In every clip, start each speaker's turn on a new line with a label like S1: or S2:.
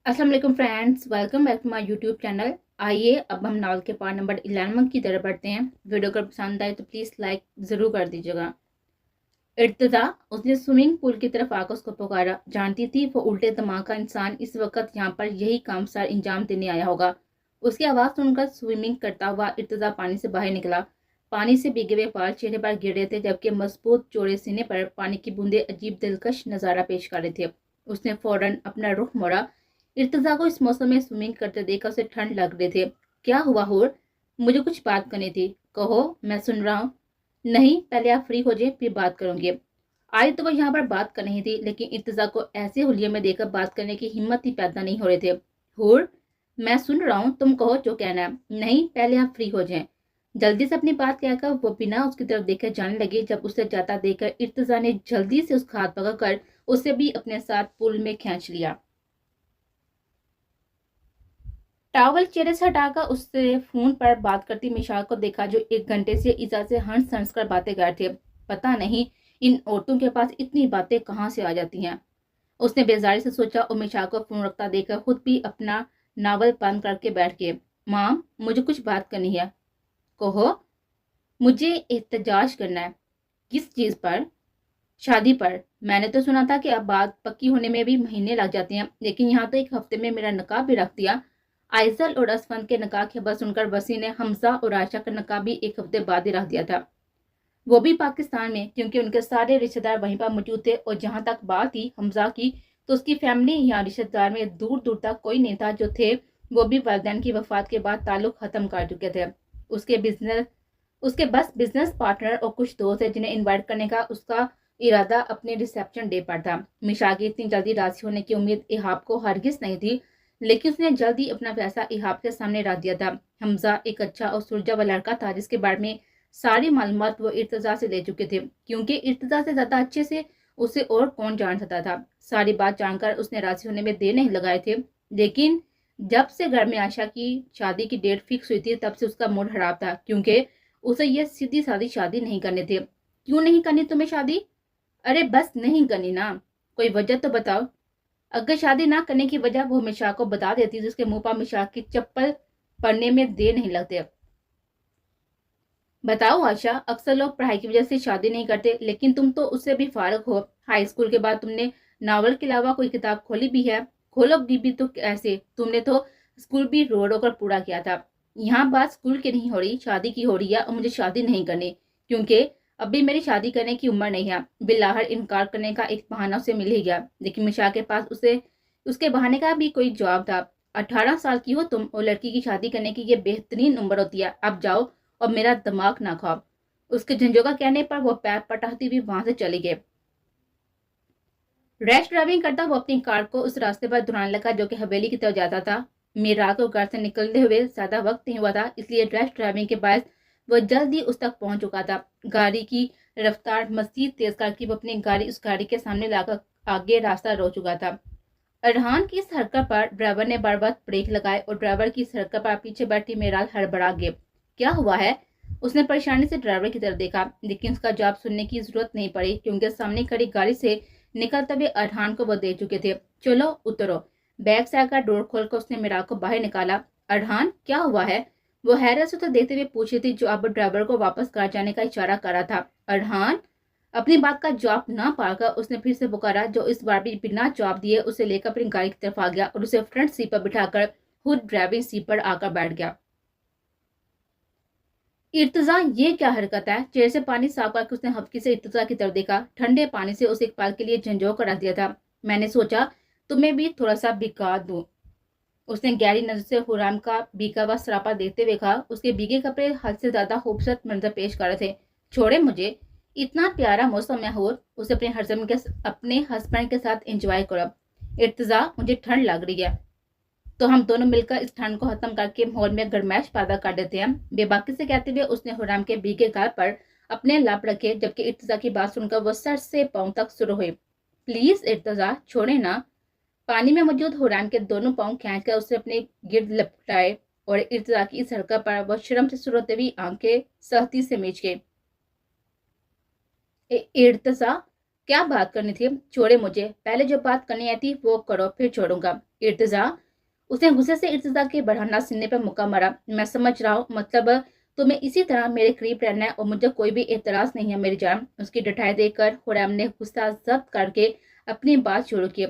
S1: अस्सलाम वालेकुम friends, welcome back to my YouTube channel. आइए अब हम नावल के पार्ट नंबर 11 की तरफ बढ़ते हैं। वीडियो अगर पसंद आए तो प्लीज़ लाइक ज़रूर कर दीजिएगा। इर्तिजा, उसने स्विमिंग पूल की तरफ आकर उसको पुकारा। जानती थी वो उल्टे दिमाग का इंसान इस वक्त यहाँ पर यही काम सर इंजाम देने आया होगा। उसकी आवाज़ सुनकर स्विमिंग करता हुआ इर्तिजा पानी से बाहर निकला। पानी से भीगे हुए बाल चेहरे पर गिर रहे थे, जबकि मजबूत चौड़े सीने पर पानी की बूंदें अजीब दिलकश नज़ारा पेश कर रहे थे। उसने फौरन अपना रुख मोड़ा। इर्तिजा को इस मौसम में स्विमिंग करते देखकर उसे ठंड लग रहे थे। क्या हुआ हूर? मुझे कुछ बात करनी थी। कहो, मैं सुन रहा हूँ। नहीं, पहले आप फ्री हो जाए फिर बात करूंगी। आई तो वो यहाँ पर बात कर रही थी, लेकिन इर्तिजा को ऐसे हुलिये में देखकर बात करने की हिम्मत ही पैदा नहीं हो रहे थे। हूर, मैं सुन रहा हूँ, तुम कहो जो कहना है। नहीं, पहले आप फ्री हो जाएं। जल्दी से अपनी बात कहकर वो बिना उसकी तरफ देखकर जाने लगी। जब उसे जाता देखकर इर्तिजा ने जल्दी से उसका हाथ पकड़कर उसे भी अपने साथ पूल में खींच लिया। टावल चेहरे से हटाकर उससे फोन पर बात करती मिशाल को देखा, जो 1 घंटे से ईजा से हंस हंस कर बातें कर थे। पता नहीं इन औरतों के पास इतनी बातें कहाँ से आ जाती हैं। उसने बेजारी से सोचा और मिशाल को फोन रखता देखकर खुद भी अपना नावल बंद करके बैठ गए। माम, मुझे कुछ बात करनी है। कहो। मुझे एहतजाज करना है। किस चीज पर? शादी पर। मैंने तो सुना था कि अब बात पक्की होने में भी महीने लग जाते हैं, लेकिन यहाँ तो 1 हफ्ते में मेरा निकाह भी रख दिया। आइजल और असफन के निकाह की खबर सुनकर वसी ने हमजा और आयशा का निकाह भी 1 हफ्ते बाद ही रख दिया था, वो भी पाकिस्तान में, क्योंकि उनके सारे रिश्तेदार वहीं पर मौजूद थे। और जहां तक बात थी हमजा की, तो उसकी फैमिली या रिश्तेदार में दूर दूर तक कोई नहीं था। जो थे वो भी वालिदैन की वफात के बाद ताल्लुक खत्म कर चुके थे। उसके बिजनेस उसके बस बिजनेस पार्टनर और कुछ दोस्त है जिन्हें इनवाइट करने का उसका इरादा अपने रिसेप्शन डे पर था। मिशा की इतनी जल्दी राजी होने की उम्मीद इहाब को हरगिज नहीं थी, लेकिन उसने जल्द ही अपना फैसला इहाब के सामने रख दिया था। हमजा एक अच्छा और सुलझा हुआ लड़का था, जिसके बारे में सारी मालूमात वो इर्तिजा से ले चुके थे, क्योंकि इर्तिजा से ज्यादा अच्छे से उसे और कौन जान सकता था। सारी बात जानकर उसने राजी होने में देर नहीं लगाए थे, लेकिन जब से घर में आशा की शादी की डेट फिक्स हुई थी, तब से उसका मूड खराब था, क्योंकि उसे ये सीधी सादी शादी नहीं करनी थी। क्यों नहीं करनी तुम्हें शादी? अरे बस नहीं करनी ना, कोई वजह तो बताओ। अगर शादी ना करने की वजह वो मिशा को बता देती, जिसके मुंह पर मिशा की चप्पल पड़ने में देर नहीं लगते। बताओ आशा, अक्सर लोग पढ़ाई की वजह से शादी नहीं करते, लेकिन तुम तो उससे भी फारग हो। हाई स्कूल के बाद तुमने नावल के अलावा कोई किताब खोली भी है? खोलोगी भी तो कैसे? तुमने तो स्कूल भी रो रो कर पूरा किया था। यहाँ बात स्कूल की नहीं हो रही, शादी की हो रही है। और मुझे शादी नहीं करनी, क्योंकि अभी मेरी शादी करने की उम्र नहीं है। बिलाहर इनकार करने का एक बहाना उसे मिल ही गया, लेकिन मिशा के पास उसे उसके बहाने का भी कोई जवाब था। 18 साल की हो तुम, और लड़की की शादी करने की ये बेहतरीन उम्र होती है। अब जाओ और मेरा दिमाग ना खाओ। उसके झंझों कहने पर वो पैर पटाती हुई वहां से चली गई। रैश ड्राइविंग करता वो अपनी कार को उस रास्ते पर दौड़ाने लगा जो कि हवेली की तरफ जाता था। मीरा को घर से निकलते हुए ज्यादा वक्त नहीं हुआ था, इसलिए रैश ड्राइविंग के बाद वो जल्दी उस तक पहुंच चुका था। गाड़ी की रफ्तार मजीद तेज करके वो अपनी गाड़ी उस गाड़ी के सामने लाकर आगे रास्ता रोक चुका था। अरहान की इस हरकत पर ड्राइवर ने बार बार ब्रेक लगाए और ड्राइवर की इस हरकत पर पीछे बैठी मेराल हड़बड़ा गई। क्या हुआ है? उसने परेशानी से ड्राइवर की तरफ देखा, लेकिन उसका जवाब सुनने की जरूरत नहीं पड़ी, क्योंकि सामने खड़ी गाड़ी से निकलते हुए अरहान को वो दे चुके थे। चलो उतरो। बैग से आकर डोर खोलकर उसने मेराल को बाहर निकाला। अरहान, क्या हुआ है? वो हैरत से तो देखते हुए पूछी थी, जो अब ड्राइवर को वापस घर जाने का इशारा कर रहा था। अरहान, अपनी बात का जवाब ना पाकर उसने फिर से पुकारा, जो इस बार भी बिना जवाब दिए उसे लेकर अपनी गाड़ी की तरफ आ गया और उसे फ्रंट सीट पर बिठाकर खुद ड्राइविंग सीट पर आकर बैठ गया। इर्तिजा, ये क्या हरकत है? चेहरे से पानी साफ करके उसने हफ्की से इर्तिजा की तरफ देखा। ठंडे पानी से उसे एक पल के लिए झंझोर कर रख दिया था। मैंने सोचा तुम्हें भी थोड़ा सा भिगा दूं। उसने गहरी नजर से हुराम का भीगा हुआ सरापा देखते हुए कहा। उसके भीगे कपड़े हद से ज्यादा खूबसूरत मंजर पेश कर रहे थे। छोड़े मुझे, इतना प्यारा मौसम है और उसे अपने हस्बैंड के साथ एंजॉय करो। इर्तिजा, मुझे ठंड लग रही है, तो हम दोनों मिलकर इस ठंड को खत्म करके माहौल में गर्माइश पैदा कर देते हैं। बेबाकी से कहते हुए उसने हुराम के भीगे गाल पर अपने लाप रखे, जबकि इर्तिजा की बात सुनकर वो सर से पांव तक शुरू हुई। प्लीज इर्तिजा, छोड़े ना। पानी में मौजूद हुराम के दोनों पांव खींचकर उसे अपने गिर्द लपटाए और इर्तिजा की इस हरकत पर वह शर्म से सुरते हुई आंखें सहती से मीच गई। इर्तिजा, क्या बात करनी थी? छोड़े मुझे, पहले जो बात करनी आई थी वो करो, फिर छोड़ूंगा। इर्तिजा, उसने गुस्से से इर्तिजा के बढ़ाना सीने पर मुक्का मारा। मैं समझ रहा हूँ, मतलब तुम्हें इसी तरह मेरे करीब रहना है और मुझे कोई भी एतराज नहीं है मेरी जान। उसकी डटाई देखकर हुरैम ने गुस्सा जब्त करके अपनी बात शुरू की।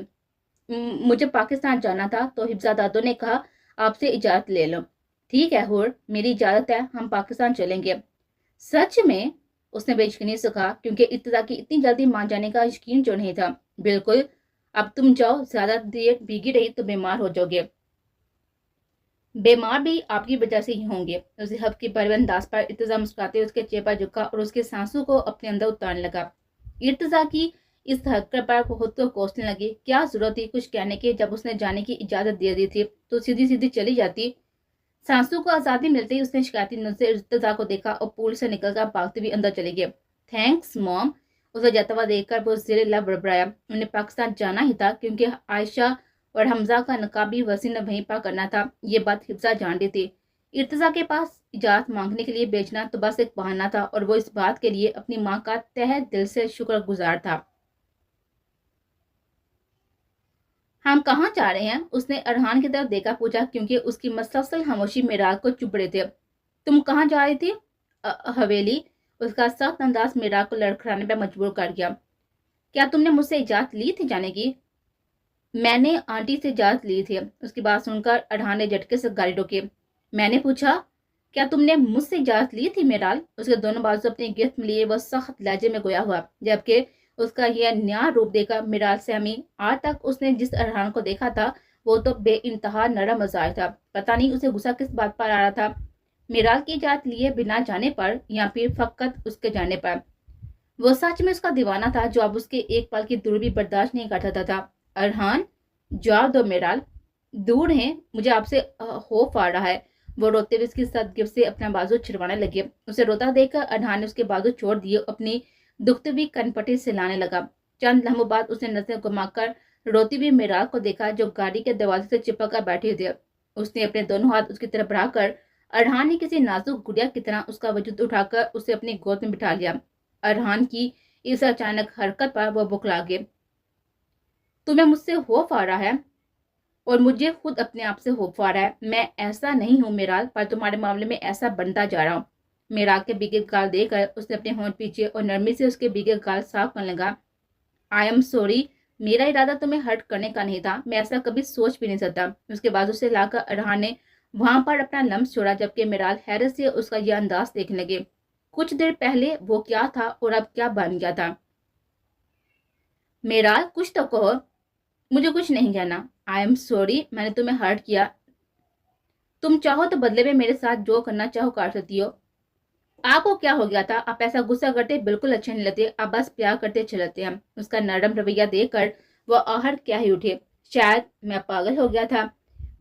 S1: मुझे पाकिस्तान जाना था तो हिफ्ज़ादादों ने कहा आपसे इजाज़त ले लो। ठीक है हुर, मेरी इजाज़त है, हम पाकिस्तान चलेंगे। सच में? उसने बेयकीनी से कहा, क्योंकि इब्तिदा की इतनी जल्दी मान जाने का यकीन जो नहीं था। बिल्कुल, अब तुम जाओ, ज्यादा देर भीगी रही तो बीमार हो जाओगे। बीमार भी आपकी वजह से ही होंगे। उसे हब की परवंदाज पर इर्तिजा मुस्कुराते उसके चेहरे पर झुका और उसके सांसों को अपने अंदर उतारने लगा। इर्तिजा की इस हरकत पर खुद को कोसने लगी। क्या जरूरत थी कुछ कहने की? जब उसने जाने की इजाजत दे दी थी तो सीधी सीधी चली जाती। सांसों को आजादी मिलते ही उसने शिकायती नजर से इर्तिजा को देखा और पूल से निकलकर भागते हुए अंदर चले गए। Thanks mom. उसे जाता हुआ देखकर वो ज़ेरे लब बड़बड़ाया। उन्हें पाकिस्तान जाना ही था क्योंकि आयशा और हमजा का नकाब भी वसी ने वहीं पर करना था। ये बात हिफ्जा जान रही थी। इर्तिजा के पास इजाजत मांगने के लिए बेचना तो बस एक बहाना था और वो इस बात के लिए अपनी माँ का तहे दिल से शुक्रगुजार था। हम कहाँ जा रहे हैं? उसने अरहान की तरफ देखा पूछा, क्योंकि उसकी मसलसल खामोशी मेराल को चुभ रहे थे। तुम कहाँ जा रही थी? हवेली। उसका सख्त अंदाज मेराल को लड़खड़ाने पर मजबूर कर गया। क्या तुमने मुझसे इजाजत ली थी जाने की? मैंने आंटी से इजाजत ली थी। उसकी बात सुनकर अरहान ने झटके से गाड़ी रोकी। मैंने पूछा, क्या तुमने मुझसे इजाजत ली थी मेराल? उसके दोनों बाजू अपनी गिरफ्त में लिए वह सख्त लहजे में गोया हुआ, जबकि उसका यह नया रूप देखकर मिराल सहमी। आज तक उसने जिस अरहान को देखा था वो तो बेइंतहा नरम मजाज था। पता नहीं उसे गुस्सा किस बात पर आ रहा था, मिराल की इजाजत लिए बिना जाने पर या फिर फकत उसके जाने पर। वो सच में उसका दीवाना था जो अब उसके एक पल की दूरी भी बर्दाश्त नहीं कर सकता था। अरहान, जवाब दो मिराल। दूर है, मुझे आपसे खौफ आ रहा है। वो रोते हुए उसकी सद गिफ्ट से अपना बाजू छिड़वाने लगे। उसे रोता देखकर अरहान ने उसके बाजू छोड़ दिए, अपनी दुखती हुई कनपटी से लाने लगा। चंद लम्हों बाद उसने नजरें घुमाकर रोती हुई मिराल को देखा जो गाड़ी के दरवाजे से चिपक कर बैठी थी। उसने अपने दोनों हाथ उसकी तरफ बढ़ाकर अरहान ने किसी नाजुक गुड़िया की तरह उसका वजूद उठाकर उसे अपनी गोद में बिठा लिया। अरहान की इस अचानक हरकत पर वो बुखला गए। तुम्हें मुझसे खौफ आ रहा है और मुझे खुद अपने आप से खौफ आ रहा है। मैं ऐसा नहीं हूँ मेराल, पर तुम्हारे मामले में ऐसा बनता जा रहा हूँ। मेराल के भीगे गाल देखकर उसने अपने होंठ पीछे और नरमी से उसके भीगे गाल साफ करने लगा। आई एम सॉरी, मेरा इरादा तुम्हें हर्ट करने का नहीं था, मैं ऐसा कभी सोच भी नहीं सकता। उसके बाजू से लाकर अरहान ने वहां पर अपना लम्स छोड़ा, जबकि मेराल हैरत से उसका यह अंदाज देखने लगे। कुछ देर पहले वो क्या था और अब क्या बन गया था? मेराल, कुछ तो कहो। मुझे कुछ नहीं कहना। आई एम सॉरी, मैंने तुम्हें हर्ट किया। तुम चाहो तो बदले में मेरे साथ जो करना चाहो कर सकती हो। आपको क्या हो गया था? आप ऐसा गुस्सा करते बिल्कुल अच्छे नहीं लगते, आप बस प्यार करते अच्छे लगते हैं। उसका नरम रवैया देखकर वह आहर क्या ही उठे। शायद मैं पागल हो गया था।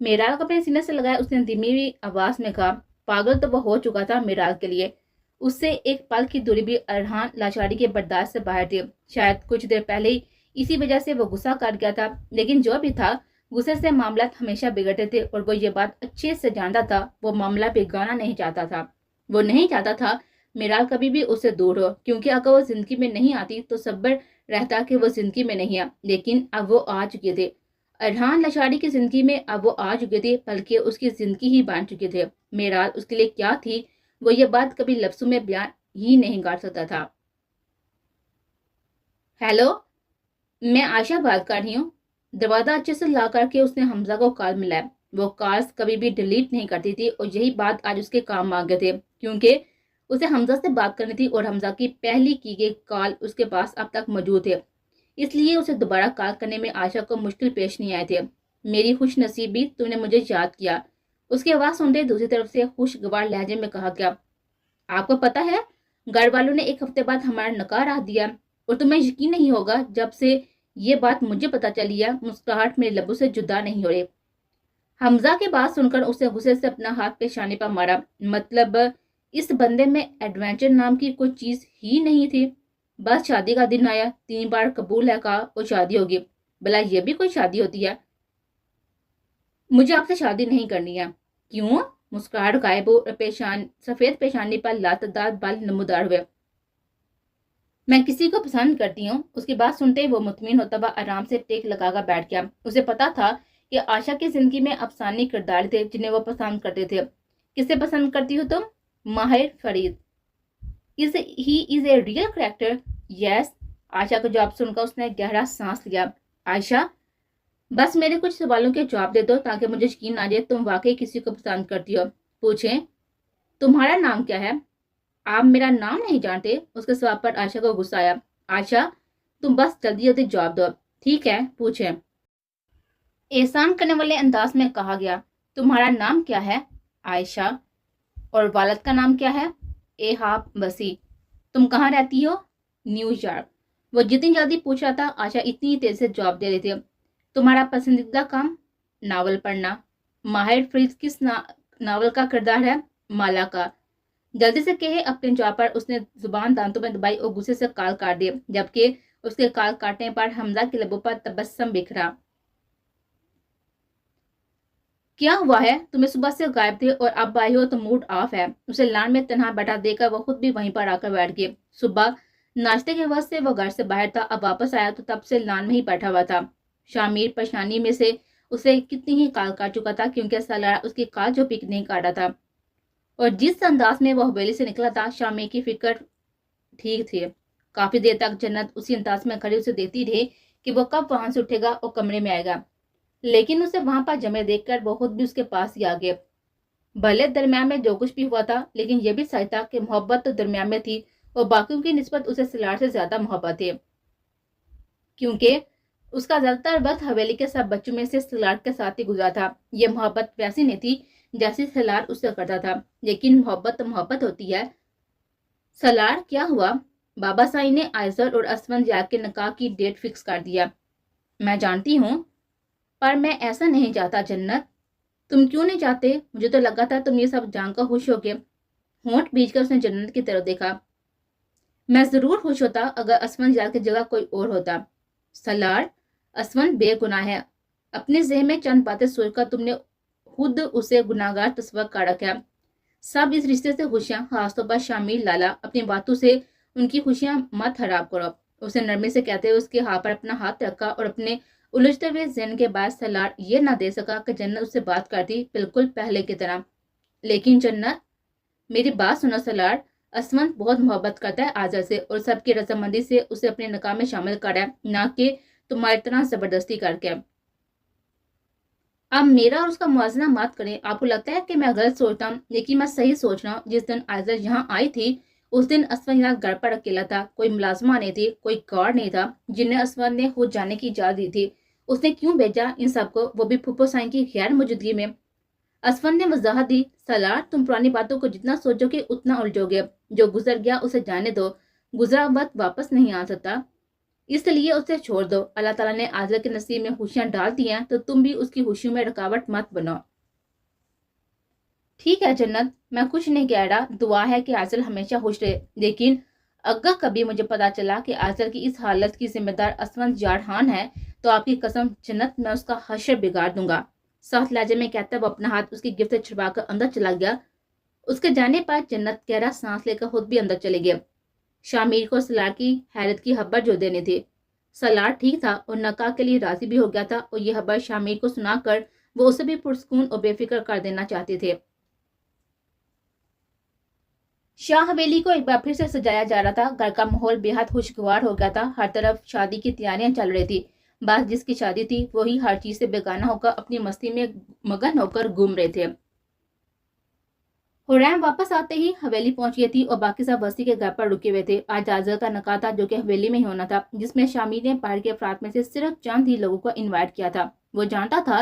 S1: मेराल को अपने सीने से लगाया उसने धीमी हुई आवाज में कहा। पागल तो वह हो चुका था मेराल के लिए। उससे एक पल की दूरी भी अरहान लाचारी के बर्दाश्त से बाहर थी। शायद कुछ देर पहले ही इसी वजह से वो गुस्सा कर गया था, लेकिन जो भी था गुस्से से मामला हमेशा बिगड़ते थे और वो ये बात अच्छे से जानता था। वो मामला बिगाड़ना नहीं चाहता था। वो नहीं चाहता था मेराल कभी भी उससे दूर हो, क्योंकि अगर वो जिंदगी में नहीं आती तो सब्र रहता कि वो जिंदगी में नहीं आ। लेकिन अब वो आ चुके थे। अरहान लशारी की जिंदगी में अब वो आ चुके थे, बल्कि उसकी जिंदगी ही बन चुके थे। मेराल उसके लिए क्या थी वो ये बात कभी लफ्जों में बयान ही नहीं कर सकता था। हेलो, मैं आशा बात कर रही हूँ। दरवाजा अच्छे से ला करके उसने हमजा को कॉल मिलाया। वो कॉल्स कभी भी डिलीट नहीं करती थी और यही बात आज उसके काम आ गए थे, क्योंकि उसे हमजा से बात करनी थी और हमजा की पहली की गई कॉल उसके पास अब तक मौजूद है। इसलिए उसे दोबारा कॉल करने में आशा को मुश्किल पेश नहीं आए थे। मेरी खुश नसीबी, तुमने मुझे याद किया। उसकी आवाज सुनते दूसरी तरफ से खुशगवार लहजे में कहा गया। आपको पता है, घर वालों ने एक हफ्ते बाद हमारा नकार रख दिया और तुम्हें यकीन नहीं होगा जब से ये बात मुझे पता चली है मुस्कुराहट मेरे लबों से जुदा नहीं हो रही। हमजा की बात सुनकर उसे गुस्से से अपना हाथ पेशानी पर मारा। मतलब इस बंदे में एडवेंचर नाम की कोई चीज ही नहीं थी। बस शादी का दिन आया, 3 बार कबूल है कहा और शादी होगी। भला ये भी कोई शादी होती है? मुझे आपसे शादी नहीं करनी है। क्यों? मुस्कुराहट गायब हो, सफेद पेशानी पर लातदार बाल नमूदार हुए। میں کسی کو پسند کرتی ہوں۔ اس کی بات سنتے ہی وہ مطمئن ہوتا ہوا آرام سے ٹیک لگا کر بیٹھ گیا۔ اسے پتا تھا کہ عائشہ کی زندگی میں افسانوی کردار تھے جنہیں وہ پسند کرتے تھے۔ کسے پسند کرتی ہو تم؟ ماہر Farid. He is a real character? Yes. عائشہ کا جواب سن کر اس نے گہرا سانس لیا۔ عائشہ، بس میرے کچھ سوالوں کے جواب دے دو تاکہ مجھے یقین آ جائے تم واقعی کسی کو پسند کرتی ہو۔ پوچھیں، تمہارا نام کیا ہے؟ آپ میرا نام نہیں جانتے؟ اس کے سوال پر عائشہ کو غصہ آیا۔ عائشہ، تم بس جلدی جلدی جواب دو۔ ٹھیک ہے، پوچھیں۔ احسان کرنے والے انداز میں کہا گیا۔ تمہارا نام کیا ہے؟ عائشہ۔ اور والد کا نام کیا ہے؟ ایہاب وسیع۔ تم کہاں رہتی ہو؟ New York. وہ جتنی جلدی پوچھ رہا تھا عائشہ اتنی تیز سے جواب دے رہی تھی۔ تمہارا پسندیدہ کام؟ ناول پڑھنا۔ ماہر فرید کس ناول کا کردار ہے؟ مالا کا۔ جلدی سے کہے اپنے جواب پر اس نے زبان دانتوں میں دبائی اور غصے سے کال کاٹ دی، جبکہ اس کے کال کاٹنے پر حمزہ کے لبوں پر تبسم بکھرا۔ کیا ہوا ہے؟ تمہیں صبح سے غائب تھے اور اب آئی ہو تو موڈ آف ہے۔ اسے لان میں تنہا بیٹھا دیکھ کر وہ خود بھی وہیں پر آ کر بیٹھ گئی۔ صبح ناشتے کے وقت سے وہ گھر سے باہر تھا، اب واپس آیا تو تب سے لان میں ہی بیٹھا ہوا تھا۔ شامیر پریشانی میں سے اسے کتنی ہی کال کاٹ چکا تھا کیونکہ سالارہ اس کی کال جو پک نہیں کاٹا تھا، اور جس انداز میں وہ حویلی سے نکلا تھا شامیر کی فکر ٹھیک تھی۔ کافی دیر تک جنت اسی انداز میں کھڑی اسے دیتی رہی کہ وہ کب وہاں سے اٹھے گا اور کمرے میں آئے گا، لیکن اسے وہاں پر جمے دیکھ کر وہ خود بھی اس کے پاس ہی آ گئے۔ بھلے درمیان میں جو کچھ بھی ہوا تھا لیکن یہ بھی سچ تھا کہ محبت تو درمیان میں تھی اور باقیوں کی نسبت اسے سالار سے زیادہ محبت تھی، کیونکہ اس کا زیادہ تر وقت حویلی کے سب بچوں میں سے سالار کے ساتھ ہی گزرا تھا۔ یہ محبت ویسی نہیں تھی جیسی سالار اس سے کرتا تھا، لیکن محبت تو محبت ہوتی ہے۔ سالار، کیا ہوا؟ بابا سائی نے آئزر اور اسفند یار کے نکاح کی ڈیٹ فکس کر دیا۔ میں جانتی ہوں، پر میں ایسا نہیں چاہتا جنت۔ تم کیوں نہیں چاہتے؟ مجھے تو لگا تھا تم یہ سب جان کر خوش ہو گے۔ ہونٹ بیچ کر اس نے جنت کی طرف دیکھا۔ میں ضرور خوش ہوتا اگر اسفند یار کی جگہ کوئی اور ہوتا۔ سالار، اسفند بے گناہ ہے۔ اپنے ذہن میں چند باتیں سوچ کر تم نے خود اسے گناہگار تصور کر رکھا۔ سب اس رشتے سے خوشیاں، خاص طور پر شامل لالا، اپنی باتوں سے ان کی خوشیاں مت خراب کرو۔ اسے نرمی سے کہتے ہوئے اس کے ہاتھ پر اپنا ہاتھ رکھا اور اپنے الجھتے ہوئے ذہن کے بعد سالار یہ نہ دے سکا کہ جنت اس سے بات کرتی بالکل پہلے کی طرح۔ لیکن جنت، میری بات سنو سالار، اسفند بہت محبت کرتا ہے آزر سے اور سب کی رضامندی سے اسے اپنے نکاح میں شامل کرا ہے، نہ کہ تمہاری طرح زبردستی کر کے۔ اب میرا اور اس کا موازنہ مت کریں۔ آپ کو لگتا ہے کہ میں غلط سوچتا ہوں، لیکن میں صحیح سوچ رہا ہوں۔ جس دن آئزر یہاں آئی تھی اس دن اسفند یہاں گھر پر اکیلا تھا، کوئی ملازمہ نہیں تھی، کوئی گارڈ نہیں تھا جنہیں اسفند نے خود جانے کی اجازت دی تھی۔ اس نے کیوں بھیجا ان سب کو، وہ بھی پھپھو سائیں کی غیر موجودگی میں؟ اسفند نے وضاحت دی، سالار، تم پرانی باتوں کو جتنا سوچو گے اتنا الجھو گے۔ جو گزر گیا اسے جانے دو، گزرا وقت واپس نہیں آ سکتا، اس لیے اسے چھوڑ دو۔ اللہ تعالیٰ نے آزر کے نصیب میں خوشیاں ڈال دی ہیں تو تم بھی اس کی خوشیوں میں رکاوٹ مت بنو۔ ٹھیک ہے جنت، میں کچھ نہیں کہہ رہا، دعا ہے کہ آزر ہمیشہ خوش رہے، لیکن اگر کبھی مجھے پتا چلا کہ آزر کی اس حالت کی ذمہ دار اسفند یارحان ہے تو آپ کی قسم جنت، میں اس کا حشر بگاڑ دوں گا۔ سخت لہجے میں کہتا وہ اپنا ہاتھ اس کی گرفت سے چھڑوا کر اندر چلا گیا۔ اس کے جانے پر جنت گہرا سانس لے کر خود بھی اندر چلے گئے۔ شامیر کو سالار کی حیرت کی خبر جو دینی تھی۔ سالار ٹھیک تھا اور نکاح کے لیے راضی بھی ہو گیا تھا، اور یہ خبر شامیر کو سنا کر وہ اسے بھی پرسکون اور بے فکر کر دینا چاہتے تھے۔ شاہ حویلی کو ایک بار پھر سے سجایا جا رہا تھا۔ گھر کا ماحول بے حد خوشگوار ہو گیا تھا، ہر طرف شادی کی تیاریاں چل رہی تھی۔ بس جس کی شادی تھی وہی ہر چیز سے بیگانہ ہو کر اپنی مستی میں مگن ہو کر گھوم رہے تھے۔ حریم واپس آتے ہی حویلی پہنچ گئی تھی اور باقی سب وسیع کے گھر پر رکے ہوئے تھے۔ آج آزر کا نکاح تھا جو کہ حویلی میں ہی ہونا تھا، جس میں شامیر نے باہر کے افراد میں سے صرف چند ہی لوگوں کو انوائٹ کیا تھا۔ وہ جانتا تھا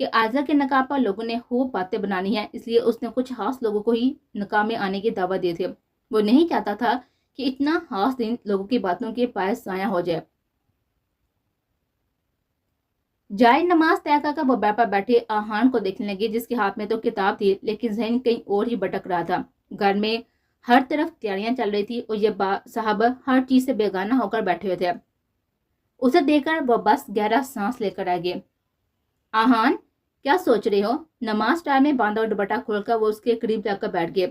S1: کہ آزر کے نکاح پر لوگوں نے خوب باتیں بنانی ہیں، اس لیے اس نے کچھ خاص لوگوں کو ہی نکاح میں آنے کی دعوت دی تھی۔ وہ نہیں چاہتا تھا کہ اتنا خاص دن لوگوں کی باتوں کے باعث ضائع ہو جائے۔ جائے نماز طے کر وہ بیٹھ پر بیٹھے آہان کو دیکھنے لگے، جس کے ہاتھ میں تو کتاب تھی لیکن ذہن کہیں اور ہی بھٹک رہا تھا۔ گھر میں ہر طرف تیاریاں چل رہی تھی اور یہ صاحب ہر چیز سے بیگانہ ہو کر بیٹھے ہوئے تھے۔ اسے دیکھ کر وہ بس گہرا سانس لے کر آ گئے۔ آہان، کیا سوچ رہے ہو؟ نماز ٹائم میں باندھا اور دوپٹہ کھول کر وہ اس کے قریب جا کر بیٹھ گئے۔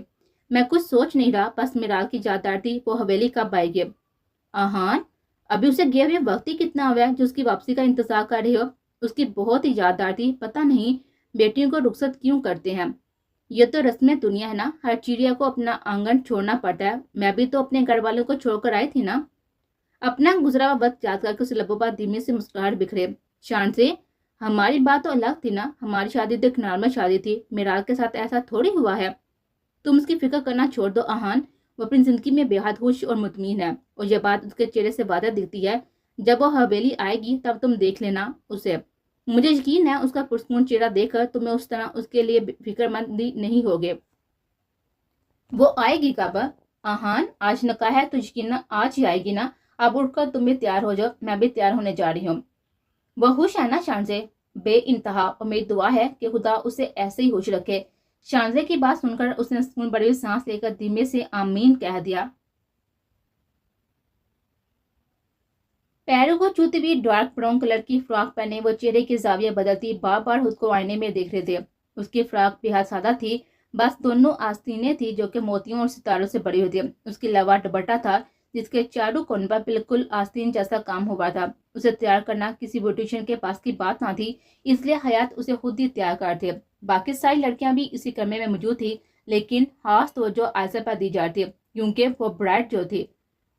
S1: میں کچھ سوچ نہیں رہا، بس میرال کی یادگار تھی وہ حویلی کب آئے گی۔ आहान, अभी उसे गए हुए वक्त ही कितना हुआ है जो उसकी वापसी का इंतजार कर रही हो। उसकी बहुत ही यादगार थी, पता नहीं बेटियों को रुखसत क्यों करते हैं। ये तो रस्में दुनिया है ना, हर चिड़िया को अपना आंगन छोड़ना पड़ता है। मैं भी तो अपने घर वालों को छोड़कर आई थी ना। अपना गुजरा हुआ वक्त याद करके उसे लबों पर धीमे से मुस्कुराहट बिखरे। शान से, हमारी बात तो अलग थी ना, हमारी शादी तो एक नॉर्मल शादी थी, मेराल के साथ ऐसा थोड़ी हुआ है। तुम उसकी फिक्र करना छोड़ दो आहान, वो अपनी जिंदगी में बेहद खुश और मुतमीन है, और ये बात उसके चेहरे से वादा दिखती है। जब वो हवेली आएगी तब तुम देख लेना उसे। मुझे यकीन है उसका पुरस्कून चेहरा देखकर तुम्हें उस तरह उसके लिए फिक्रमंद नहीं होगे। वो आएगी कब? आहान, आज न कहा है तो यकीन आज ही आएगी ना। अब उठकर तुम भी तैयार हो जाओ, मैं भी तैयार होने जा रही हूँ। वह खुश है ना शानजे? बे इंतहा, और मेरी दुआ है कि खुदा उसे ऐसे ही खुश रखे। शानजे की बात सुनकर उसने सुकून बड़ी सांस लेकर धीमे से आमीन कह दिया। पैरों को छूती हुई डार्क ब्राउन कलर की फ्रॉक पहने वो चेहरे की जाविया बदलती बार बार खुद को आईने में देख रहे थे। उसकी फ्रॉक बेहद सादा थी, बस दोनों आस्तीनें थी जो कि मोतियों और सितारों से बड़ी हुई थी। उसके अलावा दुपट्टा था जिसके चारों कोन पर बिल्कुल आस्तीन जैसा काम हुआ था। उसे तैयार करना किसी ब्यूटिशियन के पास की बात ना थी, इसलिए हयात उसे खुद ही तैयार कर थे। बाकी सारी लड़कियां भी इसी कमरे में मौजूद थी, लेकिन खास तवज्जो आयशा पर दी जाती क्योंकि वो ब्राइड जो थी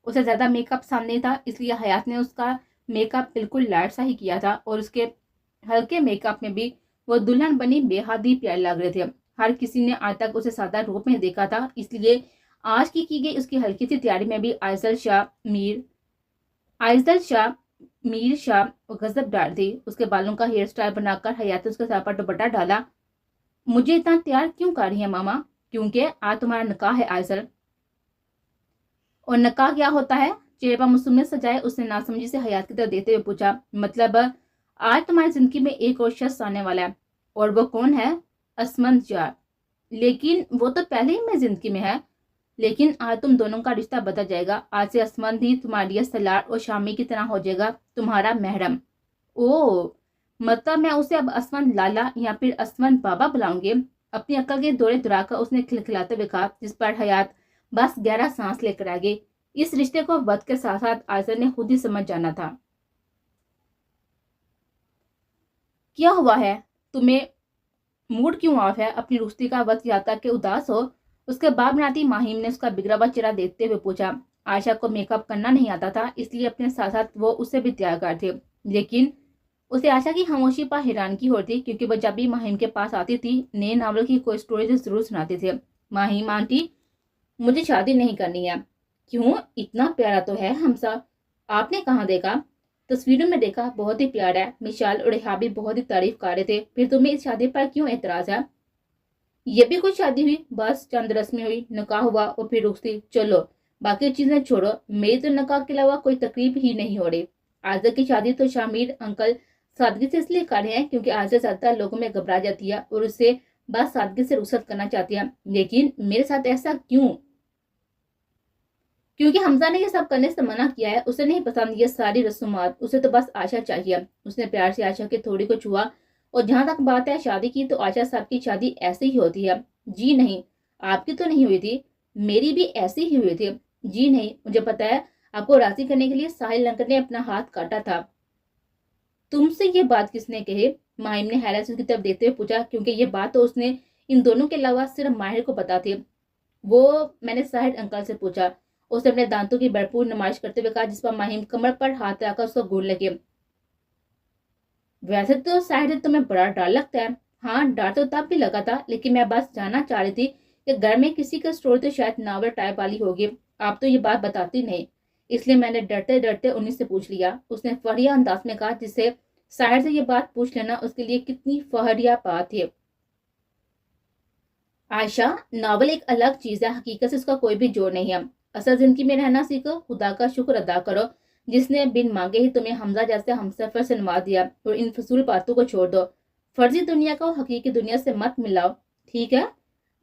S1: उसे ज्यादा मेकअप पसंद नहीं था, इसलिए हयात ने उसका मेकअप बिल्कुल लाइट सा ही किया था, और उसके हल्के मेकअप में भी वो दुल्हन बनी बेहद ही प्यारी लग रहे थे। हर किसी ने आज तक उसे सादा रूप में देखा था, इसलिए आज की गई उसकी हल्की सी तैयारी में भी आइजल शाह मीर शाह गजब डाल थी। उसके बालों का हेयर स्टाइल बनाकर हयात ने उसके सर पर दुपट्टा डाला। मुझे इतना तैयार क्यों कर रही है मामा? क्योंकि आज तुम्हारा निकाह है आइजल। और निकाह क्या होता है? चेहरे पर मासूमियत सजाए उसने नासमझी से हयात की तरफ देखते हुए पूछा। मतलब आज तुम्हारी जिंदगी में एक और शख्स आने वाला है। और वो कौन है? असमंद जार। लेकिन वो तो पहले ही मेरी जिंदगी में है। लेकिन आज तुम दोनों का रिश्ता बदल जाएगा। आज से असमंद ही तुम्हारी लिए सलार और शामी की तरह हो जाएगा, तुम्हारा महरम। ओ, मतलब मैं उसे अब असमंद लाला या फिर असमंद बाबा बुलाऊंगी? अपनी अक्ल के दौरे दुराकर उसने खिलखिलाते हुए कहा, जिस पर हयात बस गहरा सांस लेकर आ गई। इस रिश्ते को वक्त के साथ साथ आयशा ने खुद ही समझ जाना था। क्या हुआ है तुम्हें? मूड क्यों ऑफ है? अपनी रुश्ती का वक्त याद करके उदास हो? उसके बाद बनाती माहिम ने उसका बिगड़ा हुआ चेहरा देखते हुए पूछा। आयशा को मेकअप करना नहीं आता था, इसलिए अपने साथ साथ वो उसे भी तैयार कर थे। लेकिन उसे आशा की खामोशी पर हैरानगी होती थी, क्योंकि वो जब भी माहिम के पास आती थी नए नावल की कोई स्टोरी तो जरूर सुनाते थे। माहिम आंटी, मुझे शादी नहीं करनी है। क्यों? इतना प्यारा तो है हमसा। आपने कहाँ देखा? तस्वीरों में देखा, बहुत ही प्यारा है। मिशाल और रेहा भी बहुत ही तारीफ कर रहे थे। फिर तुम्हें इस शादी पर क्यों एतराज है? ये भी कुछ शादी हुई? बस चंद रस्में हुई, निकाह हुआ और फिर रुखसती। चलो बाकी चीजें छोड़ो, मेरी तो निकाह के अलावा कोई तकलीफ ही नहीं हो रही। आज़ा की शादी तो शामिर अंकल सादगी से इसलिए कर रहे हैं क्योंकि आज़ा ज्यादातर लोगों में घबरा जाती है और उससे बस सादगी से रुखसत करना चाहती है। लेकिन मेरे साथ ऐसा क्यों? क्योंकि हमजा ने ये सब करने से मना किया है। उसे नहीं पसंद ये सारी रस्मात, उसे तो बस आशा चाहिए। उसने प्यार से आशा के थोड़ी को छुआ। और जहां तक बात है शादी की, तो आशा साहब की शादी ऐसे ही होती है। जी नहीं, आपकी तो नहीं हुई थी, मेरी भी ऐसी ही हुई थी। जी नहीं, मुझे पता है। आपको राजी करने के लिए साहिल अंकल ने अपना हाथ काटा था। तुमसे ये बात किसने कही? माहिम ने हैरत से उसकी तरफ देखते हुए पूछा, क्योंकि ये बात तो उसने इन दोनों के अलावा सिर्फ माहिर को पता थी। वो मैंने साहिल अंकल से पूछा। उसने अपने दांतों की भरपूर नुमाइश करते हुए कहा, जिस पर माहिम कमर पर हाथ रखकर उसको घूरने लगे। वैसे तो शायद तुम्हें बड़ा डर लगता है। हाँ, डर तो तब भी लगा था, लेकिन मैं बस जानना चाह रही थी कि घर में किसी का स्टोरी तो शायद नावल टाइप वाली होगी। आप तो ये बात बताती नहीं, इसलिए मैंने डरते डरते उन्हीं से पूछ लिया। उसने फहरिया अंदाज में कहा, जिससे शायद से ये बात पूछ लेना उसके लिए कितनी फहरिया बात है। आयशा, नावल एक अलग चीज है, हकीकत से उसका कोई भी जोड़ नहीं है। असल जिंदगी में रहना सीखो, खुदा का शुक्र अदा करो जिसने बिन मांगे ही तुम्हें हमजा जैसे हमसफर से नवाज दिया, और इन फजूल बातों को छोड़ दो। फर्जी दुनिया को हकीकी दुनिया से मत मिलाओ, ठीक है?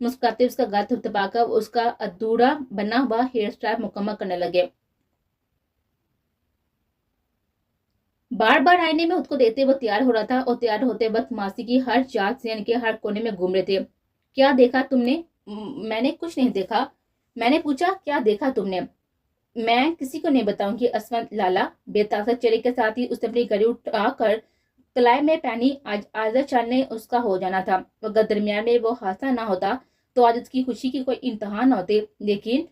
S1: मुस्कुराते उसका गाल थपथपाकर उसका अधूरा बना हुआ हेयर स्टाइल मुकम्मल करने लगे। बार बार आईने में खुद को देखते वो तैयार हो रहा था, और तैयार होते वक्त मासी की हर जात से के हर कोने में घूम रहे थे। क्या देखा तुमने? मैंने कुछ नहीं देखा। मैंने पूछा, क्या देखा तुमने? میں کسی کو نہیں بتاؤں گی اسمت لالا، بے تاثر چہرے کے ساتھ ہی اس نے اپنی گھڑی اٹھا کر کلائی میں پہنی۔ آج آزر چاند نے اس کا ہو جانا تھا، اگر درمیان میں وہ حادثہ نہ ہوتا تو آج اس کی خوشی کی کوئی انتہا نہ ہوتی، لیکن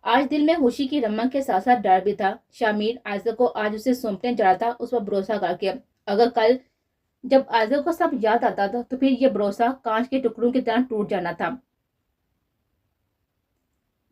S1: آج دل میں خوشی کی رمق کے ساتھ ساتھ ڈر بھی تھا۔ شامیر آئزر کو آج اسے سونپنے جا رہا تھا، اس پر بھروسہ کر کے۔ اگر کل جب آئزر کو سب یاد آتا تھا تو پھر یہ بھروسہ کانچ کے ٹکڑوں کی طرح ٹوٹ جانا تھا۔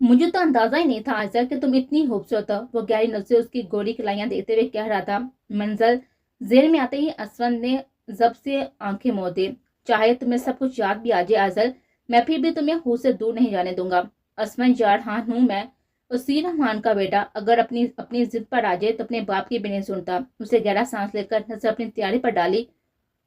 S1: مجھے تو اندازہ ہی نہیں تھا آئزر کہ تم اتنی خوبصورت ہو، وہ گہری نظریں اس کی گوری کلائیاں دیتے ہوئے کہہ رہا تھا۔ منزل ذہن میں آتے ہی اسفند نے ضبط سے آنکھیں موڑ دی۔ چاہے تمہیں سب کچھ یاد بھی آ جائے آئزر، میں پھر بھی تمہیں خود سے دور نہیں جانے دوں گا۔ اسفند یار ہاں ہوں میں اسیر رحمان کا بیٹا، اگر اپنی ضد پر آ جائے تو اپنے باپ کی بھی نہیں سنتا۔ اسے گہرا سانس لے کر نظر اپنی تیاری پر ڈالی۔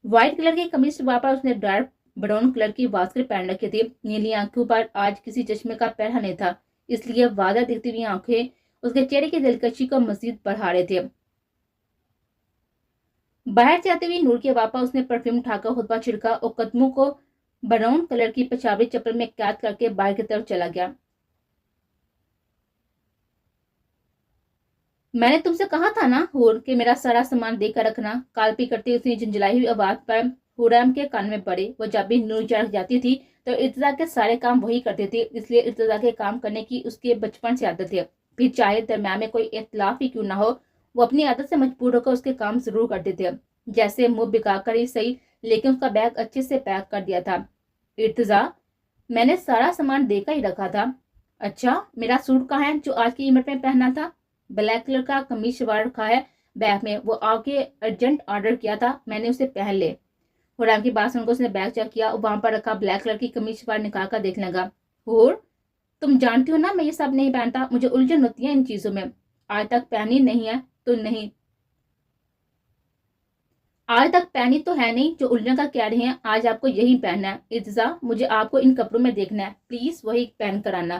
S1: وائٹ کلر کی قمیص پر اس نے ڈارک براؤن کلر کی واسکٹ پہن رکھی تھی۔ نیلی آنکھوں پر آج کسی چشمے کا پہرا نہیں تھا، اس لیے واضح دکھتی ہوئی آنکھیں اس کے چہرے کی دلکشی کو مزید بڑھا رہے تھے۔ باہر سے آتے ہوئے نور کے واپا اس نے پرفیوم اٹھا کر خود پر چھڑکا اور قدموں کو براؤن کلر کی پچھاوی چپل میں قید کر کے باہر کی طرف چلا گیا۔ میں نے تم سے کہا تھا نا ہور کہ میرا سارا سامان دے کر رکھنا، کالپی کرتے اس نے جھنجھلائی ہوئی آواز پر حورم کے کان میں پڑے۔ وہ جب بھی نور جڑ جاتی تھی تو ارتضا کے سارے کام وہی کرتے تھے، اس لیے ارتضا کے کام کرنے کی اس کے بچپن سے عادت ہے۔ پھر چاہے درمیان میں کوئی اختلاف ہی کیوں نہ ہو، وہ اپنی عادت سے مجبور ہو کر اس کے کام ضرور کرتے تھے، جیسے منہ بکا کر ہی صحیح، لیکن اس کا بیگ اچھے سے پیک کر دیا تھا۔ ارتضا میں نے سارا سامان دے کر ہی رکھا تھا۔ اچھا میرا سوٹ کہاں ہے جو آج کی ایونٹ میں پہنا تھا؟ بلیک کلر کا قمیص شلوار رکھا ہے بیگ میں، وہ آ کے ارجنٹ آرڈر کیا تھا، میں نے اسے پہن لے۔ حرام کی بات سن کر اس نے بیگ چیک کیا اور وہاں پر رکھا بلیک کلر کی قمیص شلوار نکال کر دیکھنے لگا۔ ہور تم جانتی ہو نا میں یہ سب نہیں پہنتا، مجھے الجھن ہوتی ہے ان چیزوں میں۔ آج تک پہنی نہیں ہے تو نہیں، آج تک پہنی تو ہے نہیں، جو الجھن کا کہہ رہے ہیں آج آپ کو یہی پہننا ہے۔ ارتضا مجھے آپ کو ان کپڑوں میں دیکھنا ہے، پلیز وہی پہن کر آنا۔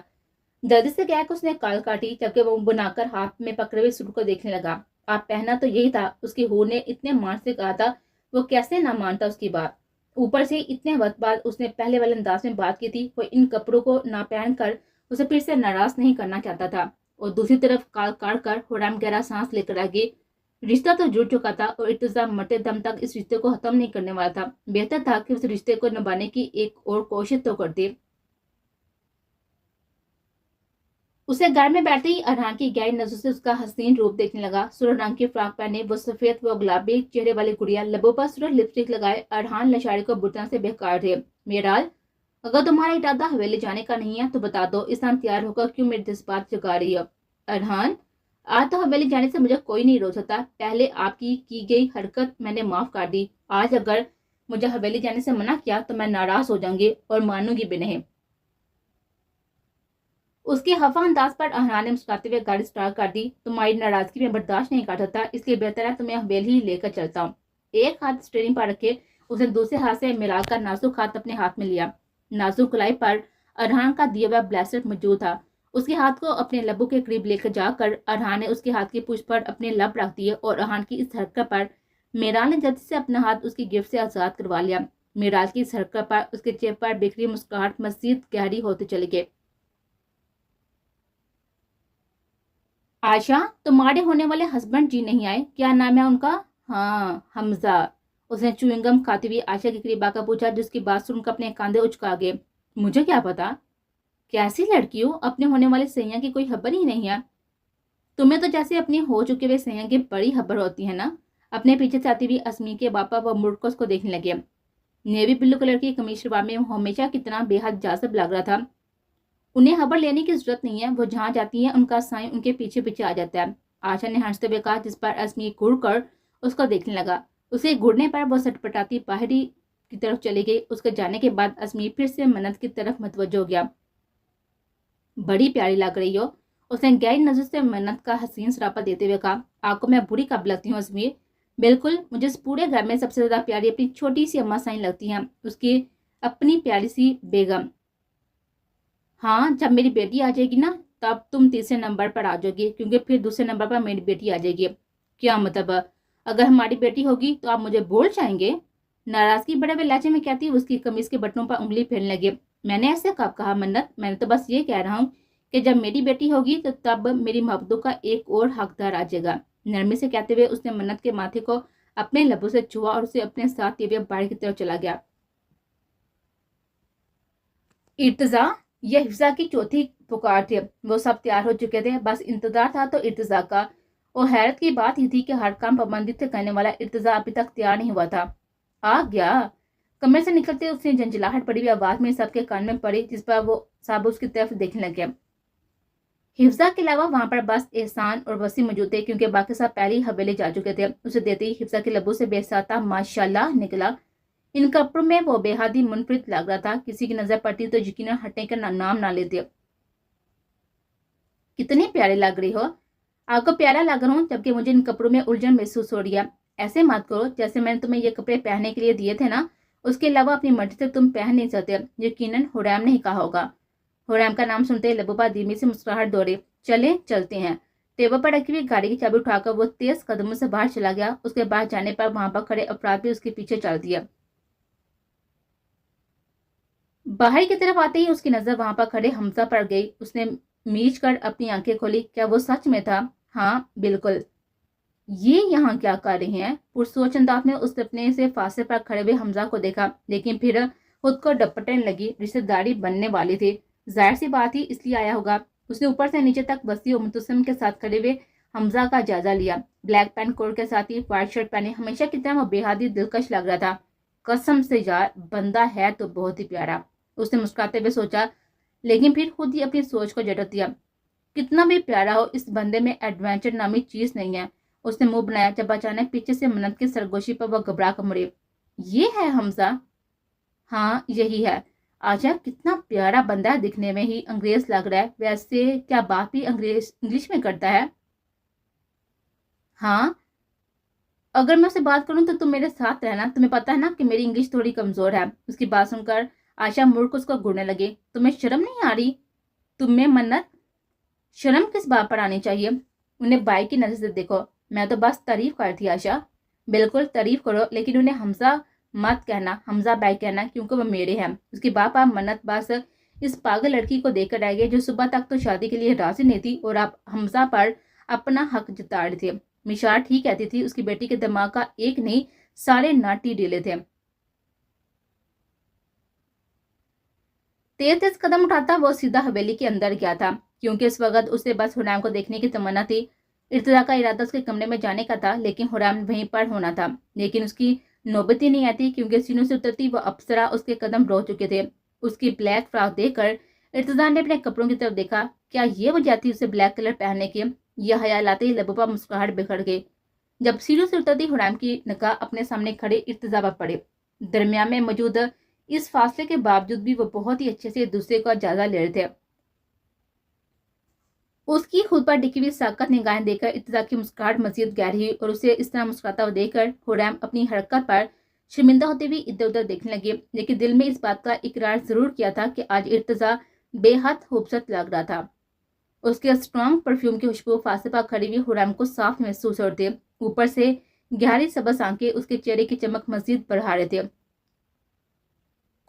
S1: جلدی سے کہہ کر اس نے کال کاٹی، جبکہ وہ بنا کر ہاتھ میں پکڑے ہوئے سوٹ کو دیکھنے لگا۔ آپ پہنا تو یہی تھا، اس کی ہور نے اتنے مان سے کہا تھا، وہ کیسے نہ مانتا اس کی بات۔ اوپر سے اتنے وقت بعد اس نے پہلے والے انداز میں بات کی تھی، وہ ان کپڑوں کو نہ پہن کر اسے پھر سے ناراض نہیں کرنا چاہتا تھا۔ اور دوسری طرف کال کاٹ کر حرام گہرا سانس لے کر آگے، رشتہ تو جڑ چکا تھا اور ارتضا مرتے دم تک اس رشتے کو ختم نہیں کرنے والا تھا، بہتر تھا کہ اس رشتے کو نبھانے کی ایک اور کوشش تو کرتے۔ اسے گھر میں بیٹھتے ہی ارحان کی گہری نظروں سے اس کا حسین روپ دیکھنے لگا۔ سرخ رنگ کی فراک پہنے، وہ سفید و گلابی چہرے والی گڑیا، لبوں پر سرخ لپسٹک لگائے ارحان لشاری کو بری طرح سے بہکار تھے۔ میرال اگر تمہارا ارادہ حویلی جانے کا نہیں ہے تو بتا دو، اس طرح تیار ہو کر کیوں میرے جذبات جگا رہی ہو؟ ارحان آج تو حویلی جانے سے مجھے کوئی نہیں روک سکتا، پہلے آپ کی گئی حرکت میں نے معاف کر دی، آج اگر مجھے حویلی جانے سے منع کیا تو میں ناراض ہو جاؤں گی اور مانوں گی بھی نہیں۔ اس کے خفا انداز پر ارحان نے مسکراتے ہوئے گاڑی سٹارٹ کر دی۔ تمہاری ناراضگی میں برداشت نہیں کر سکتا، اس لیے بہتر ہے تمہیں حویلی ہی لے کر چلتا ہوں۔ ایک ہاتھ اسٹیئرنگ پر رکھے اس نے دوسرے ہاتھ سے ملا کر نازک ہاتھ اپنے ہاتھ میں لیا۔ نازک کلائی پر ارحان کا دیا ہوا بریسلٹ موجود تھا۔ اس کے ہاتھ کو اپنے لبوں کے قریب لے کر جا کر ارحان نے اس کے ہاتھ کی پشت پر اپنے لب رکھ دیے اور ارحان کی اس حرکت پر میرال نے جلدی سے اپنا ہاتھ اس کی گرفت سے آزاد کروا لیا۔ میرال کی اس حرکت پر اس کے چہرے پر بکھری مسکراہٹ مزید گہری ہوتے چلی گئی۔ عائشہ تمہارے ہونے والے ہسبینڈ جی نہیں آئے، کیا نام ہے ان کا؟ ہاں حمزہ، اس نے چوئنگم کھاتے ہوئے عائشہ کے قریب آ کر پوچھا، جس کی بات سن کر اپنے کاندھے اچکا گئے۔ مجھے کیا پتا، کیسی لڑکی ہو، اپنے ہونے والے سیاں کی کوئی خبر ہی نہیں ہے۔ تمہیں تو جیسے اپنے ہو چکے ہوئے سیاں کی بڑی خبر ہوتی ہے نا۔ اپنے پیچھے سے آتی ہوئی اسمی کے باپا وہ مڑ کر اس کو دیکھنے لگے۔ نیوی بلو کلر کی قمیص شلوار میں ہمیشہ کتنا بے حد جاذب لگ رہا تھا۔ انہیں خبر لینے کی ضرورت نہیں ہے، وہ جہاں جاتی ہیں ان کا سائن ان کے پیچھے پیچھے آ جاتا ہے، عائشہ نے ہنستے ہوئے کہا، جس پر اسمی گھڑ کر اس کو دیکھنے لگا۔ اسے گھڑنے پر وہ سٹپٹاتی باہری کی طرف چلی گئی۔ اس کے جانے کے بعد اسمی پھر سے منت کی طرف متوجہ ہو گیا۔ بڑی پیاری لگ رہی ہو، اس نے گہری نظر سے منت کا حسین سراپا دیتے ہوئے کہا۔ آپ کو میں بری کب لگتی ہوں اسمی؟ بالکل، مجھے اس پورے گھر میں سب سے زیادہ پیاری اپنی چھوٹی سی اماں سائن لگتی ہیں، اس کی اپنی پیاری سی بیگم۔ ہاں جب میری بیٹی آ جائے گی نا تب تم تیسرے نمبر پر آ جاؤ گی، کیونکہ پھر دوسرے نمبر پر میری بیٹی آ جائے گی۔ کیا مطلب؟ اگر ہماری بیٹی ہوگی تو آپ مجھے بھول جائیں گے؟ ناراضگی بڑے ہوئے لہجے میں کہتی اس کی قمیض کے بٹنوں پر انگلی پھیرنے لگے۔ میں نے ایسے کب کہا منت، میں نے تو بس یہ کہہ رہا ہوں कि जब मेरी बेटी होगी तो तब मेरी मोहब्बतों का एक और हकदार आ जाएगा। नरमी से कहते हुए उसने मन्नत के माथे को अपने लबों से छुआ और उसे अपने साथ लिए हुए बाहर की तरफ चला गया। इर्तिजा, यह हिफ्जा की चौथी पुकार थी। वो सब तैयार हो चुके थे, बस इंतजार था तो इर्तिजा का। और हैरत की बात ही थी कि हर काम पाबंदी से करने वाला इर्तिजा अभी तक तैयार नहीं हुआ था। आ गया। कमरे से निकलते उसने झंझलाहट पड़ी हुई आवाज में सबके कान में पड़ी, जिस पर वो सब उसकी तरफ देखने लगे। हिफ्जा के अलावा वहां पर बस एहसान और वसी मौजूद थे, क्योंकि बाकी सब पहले ही हवेली जा चुके थे। उसे देते ही हिफ्जा के लबों से बेसाता माशाल्लाह निकला। इन कपड़ों में वो बेहद ही मुनफरिद लग रहा था। किसी की नजर पड़ती तो यकीनन हटने का नाम ना लेते। कितनी प्यारे लग रही हो। आपको प्यारा लग रहा हूँ, जबकि मुझे इन कपड़ों में उलझन महसूस हो रही है। ऐसे मत करो, जैसे मैंने तुम्हें ये कपड़े पहनने के लिए दिए थे ना, उसके अलावा अपनी मर्जी से तुम पहन नहीं सकते। यकीनन हुरैम ने ही कहा होगा। हुरैम का नाम सुनते लबूबा धीमी से मुस्कुराहट दौड़े। चलते हैं। टेबल पर रखी हुई गाड़ी की चाबी उठाकर वो तेज कदमों से बाहर चला गया। उसके बाहर जाने पर वहां पर खड़े अपराध भी उसके पीछे चल दिया। बाहर की तरफ आते ही उसकी नजर वहां पर खड़े हमजा पर गई। उसने मीच कर अपनी आंखें खोली। क्या वो सच में था? हाँ बिल्कुल। ये यहाँ क्या कर रहे हैं? पुरसोच अंदाज ने उस सपने से फासले पर खड़े हुए हमजा को देखा, लेकिन फिर खुद को डपटने लगी। रिश्तेदारी बनने वाली थी, जाहिर सी बात ही इसलिए आया होगा। उसने ऊपर से नीचे तक वसी और मुतसम के साथ खड़े हुए हमजा का जायजा लिया। ब्लैक पैंट कोट के साथ ही व्हाइट शर्ट पहने हमेशा की तरह वो बेहद ही दिलकश लग रहा था। कसम से यार, बंदा है तो बहुत ही प्यारा, उसने मुस्कुराते हुए सोचा, लेकिन फिर खुद ही अपनी सोच को झटक दिया। कितना भी प्यारा हो, इस बंदे में एडवेंचर नामी चीज नहीं है। उसने मुंह बनाया, जब अचानक पीछे से मन्नत की सरगोशी पर वह घबरा कर मुड़े। ये है हमजा? हाँ यही है। आजा, कितना प्यारा बंदा है, दिखने में ही अंग्रेज लग रहा है। वैसे क्या बात भी अंग्रेज इंग्लिश में करता है? हाँ, अगर मैं उससे बात करूं तो तुम मेरे साथ रहना। तुम्हें पता है ना कि मेरी इंग्लिश थोड़ी कमजोर है। उसकी बात सुनकर आशा मुड़ को उसको घूरने लगे। तुम्हें शर्म नहीं आ रही? तुम्हें मन्नत, शर्म किस बात पर आनी चाहिए? उन्हें भाई की नजर से देखो। मैं तो बस तारीफ कर थी आशा। बिल्कुल तारीफ करो, लेकिन उन्हें हमजा मत कहना, हमजा भाई कहना, क्योंकि वो मेरे हैं। उसके बाप आप मन्नत बस इस पागल लड़की को देखकर रह गए, जो सुबह तक तो शादी के लिए राजी नहीं थी और आप हमजा पर अपना हक जता रहे थे। मिशार ठीक कहती थी, उसकी बेटी के दिमाग का एक नहीं सारे नाटी डीले थे। तेज तेज कदम उठाता वो सीधा हवेली के अंदर गया था, क्योंकि इस वक्त उसे बस हुरैम को देखने की तमन्ना थी। इर्तिजा का इरादा उसके कमरे में जाने का था, लेकिन हुरैम वहीं पर होना था। लेकिन उसकी नौबत ही नहीं आती, क्योंकि सीनों से उतरती वह अप्सरा उसके कदम रोक चुके थे। उसकी ब्लैक फ्रॉक देखकर इर्तिजा ने अपने कपड़ों की तरफ देखा। क्या ये वजह थी उसे ब्लैक कलर पहनने की? यह ख्याल आते ही लबों पर मुस्कुराहट बिखर गई, जब सीनों से उतरती हुरैम की निगाह अपने सामने खड़े इर्तिजा पर पड़े। दरमियान में मौजूद इस फासले के बावजूद भी वो बहुत ही अच्छे से एक दूसरे का जायजा ले रहे थे। उसकी खुद पर टिकी हुई साकत निगाहें देखकर इर्तिजा की मुस्कुराहट मजीद गहरी हुई और उसे इस तरह मुस्कुराता हुआ देखकर हुरैम अपनी हरकत पर शर्मिंदा होते हुए इधर उधर देखने लगे, लेकिन दिल में इस बात का इकरार जरूर किया था कि आज इर्तिजा बेहद खूबसूरत लग रहा था। उसके स्ट्रॉन्ग परफ्यूम की खुशबू फासले पर खड़ी हुई हुरैम को साफ महसूस हो रही थी। ऊपर से गहरी सबस आंखें उसके चेहरे की चमक मजीद बढ़ा रहे थे।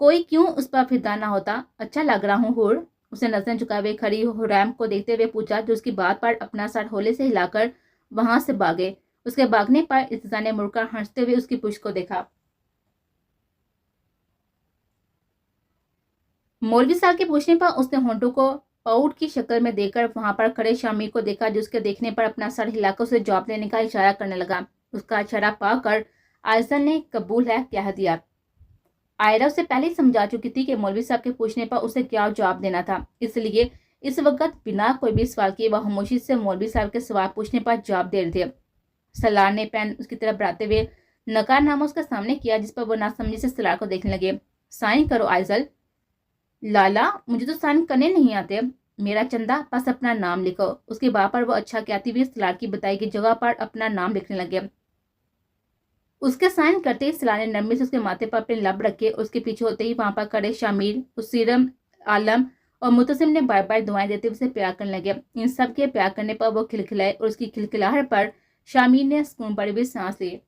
S1: कोई क्यों उस पर फिदा ना होता। अच्छा लग रहा हूँ हुर, उसने नजरें झुकाए हुए खड़ी हुरैम को देखते हुए पूछा, जो उसकी बात पर अपना सर होले से हिलाकर वहां से भागे। उसके भागने पर इर्तिजा ने मुड़कर हंसते हुए उसकी पुष्ट को देखा। मौलवी साहब के पूछने पर उसने होंठों को पाउड की शक्ल में देकर वहां पर खड़े शामिर को देखा, जो उसके देखने पर अपना सर हिलाकर उसे जवाब देने का इशारा करने लगा। उसका इशारा पाकर आयशा ने कबूल है कह दिया। आयरा उसे पहले ही समझा चुकी थी कि मौलवी साहब के पूछने पर उसे क्या जवाब देना था, इसलिए इस वक्त बिना कोई भी सवाल किए वह खामोशी से मौलवी साहब के सवाल पूछने पर जवाब दे रहे थे। सलार ने पेन उसकी तरफ बढ़ाते हुए नकारनामा उसके सामने किया, जिस पर वो नासमझी से सलार को देखने लगे। साइन करो आइजल। लाला, मुझे तो साइन करने नहीं आते। मेरा चंदा, बस अपना नाम लिखो। उसके बाद पर वो अच्छा कहती हुई सलार की बताई गई जगह पर अपना नाम लिखने लगे। उसके साइन करते ही सलार ने नरमी से उसके माथे पर अपने लब रखे। उसके पीछे होते ही वहां पर खड़े शामिर, उसीरम, आलम और मुतसिम ने बार बार दुआएं देते उसे प्यार करने लगे। इन सब के प्यार करने पर वो खिलखिलाए और उसकी खिलखिलाहट पर शामिर ने सुकून पड़ी हुई सांस ली।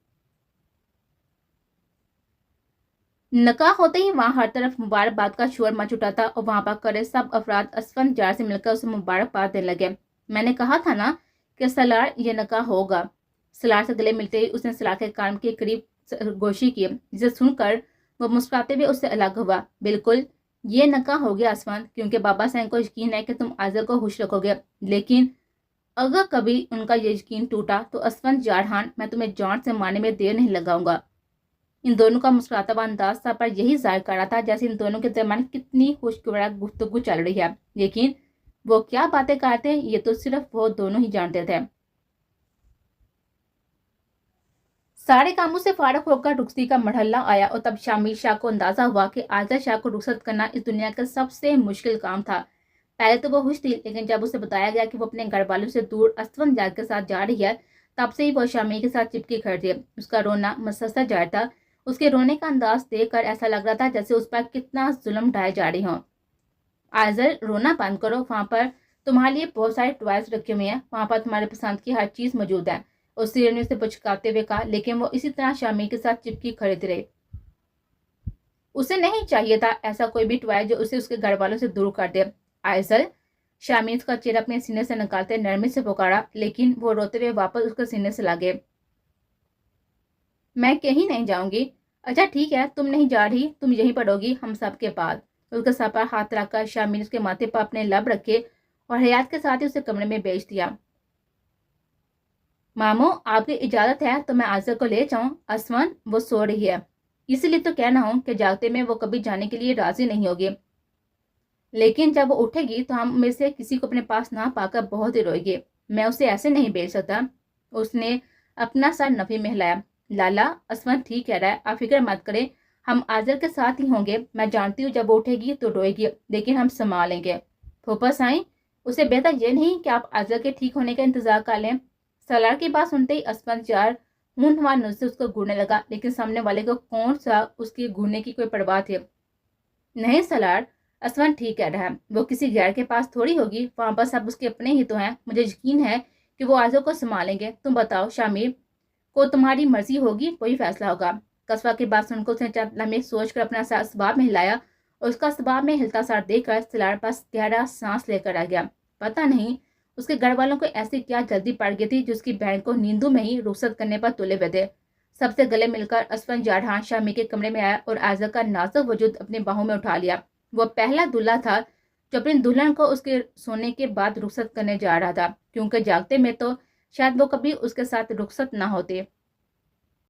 S1: नकाह होते ही वहाँ हर तरफ मुबारकबाद का शोर मच उठा था और वहाँ पर खड़े सब अफराद असफन जार से मिलकर उसे मुबारकबाद देने लगे। मैंने कहा था ना कि सलार ये नकाह होगा। सलार से गले मिलते ही उसने सलार के कान के करीब गोशी की, जिसे सुनकर वो मुस्कुराते हुए उससे अलग हुआ। बिल्कुल ये नकाह हो गया असफन, क्योंकि बाबा सैन को यकीन है कि तुम आज़र को खुश रखोगे, लेकिन अगर कभी उनका ये यकीन टूटा तो असफन जारहान, मैं तुम्हें जान से मारने में देर नहीं लगाऊंगा। इन दोनों का मुस्कुराता हुआ अंदाज था, पर यही जाहिर कर रहा था जैसे इन दोनों के दरमियान कितनी खुशगवार गुफ्तगू चल रही है, लेकिन वो क्या बातें करते ये तो सिर्फ वो दोनों ही जानते थे। सारे कामों से फारग होकर रुखसती का मरहला आया और तब शामिर शाह को अंदाजा हुआ कि आज़ा शाह को रुखसत करना इस दुनिया का सबसे मुश्किल काम था। पहले तो वो खुश थी, लेकिन जब उसे बताया गया कि वो अपने घर वालों से दूर असफन जाद के साथ जा रही है, तब से ही वो शामिर के साथ चिपकी खड़ी थी। उसका रोना मुसलसल जारी था। उसके रोने का अंदाज देखकर ऐसा लग रहा था जैसे उस पर कितना जुल्म ढाए जा रही हो। आज़र, रोना बंद करो, वहाँ पर तुम्हारे लिए बहुत सारे टॉयज रखे हुए हैं, वहाँ पर तुम्हारे पसंद की हर चीज मौजूद है। उस सिर ने उसे पुचकाते हुए कहा, लेकिन वो इसी तरह शामिर के साथ चिपकी खड़े रहे। उसे नहीं चाहिए था ऐसा कोई भी टॉय जो उसे उसके घर वालों से दूर कर दे। आयसर, शामिर का चेहरा अपने सीने से निकालते नरमी से पुकारा, लेकिन वो रोते हुए वापस उसके सीने से लगे। मैं कहीं नहीं जाऊंगी। अच्छा ठीक है, तुम नहीं जा रही, तुम यहीं पढ़ोगी हम सबके पास। उसके सर पर हाथ रखकर शामिर उसके माथे पर अपने लब रखे और हयात के साथ ही उसे कमरे में भेज दिया। मामू, आपकी इजाजत है तो मैं आज़र को ले जाऊं? असमान, वो सो रही है, इसलिए तो कहना हूं कि जागते में वो कभी जाने के लिए राजी नहीं होगी, लेकिन जब वो उठेगी तो हम में से किसी को अपने पास ना पाकर बहुत ही रोएगी। मैं उसे ऐसे नहीं भेज सकता। उसने अपना सर नफी में हिलाया। लाला, असमान ठीक कह रहा है, आप फिक्र मत करें, हम आज़र के साथ ही होंगे। मैं जानती हूँ जब वो उठेगी तो रोएगी, लेकिन हम संभालेंगे। फूफा साईं, उसे बेहतर ये नहीं कि आप आज़र के ठीक होने का इंतजार कर लें? सलार की बात सुनते ही असफन जार हूनहार नजर से उसको घूरने लगा, लेकिन सामने वाले को कौन सा उसकी घूरने की कोई परवाह थी। नहीं सलार, असफन ठीक कह रहा है, वो किसी गैर के पास थोड़ी होगी, वहां पर सब उसके अपने ही तो हैं। मुझे यकीन है कि वो आज़र को संभालेंगे। तुम बताओ शामिर, को तुम्हारी मर्जी होगी वही फैसला होगा। कस्बा की बात सुनकर उसने चंद लम्हे सोचकर अपना सर स्वभाव में हिलाया। उसका स्वभाव में हिलता सर देखकर सलार पास गहरा सांस लेकर आ गया। पता नहीं उसके घर वालों को ऐसी क्या जल्दी पड़ गई थी जिसकी बहन को नींदू में ही रुखसत करने पर तुले हुए थे। सबसे गले मिलकर असफन जारहान शामी के कमरे में आया और आज़ा का नाजुक वजूद अपनी बाहों में उठा लिया। वो पहला दूल्हा था जो अपनी दुल्हन को उसके सोने के बाद रुखसत करने जा रहा था, क्योंकि जागते में तो शायद वो कभी उसके साथ रुखसत ना होते।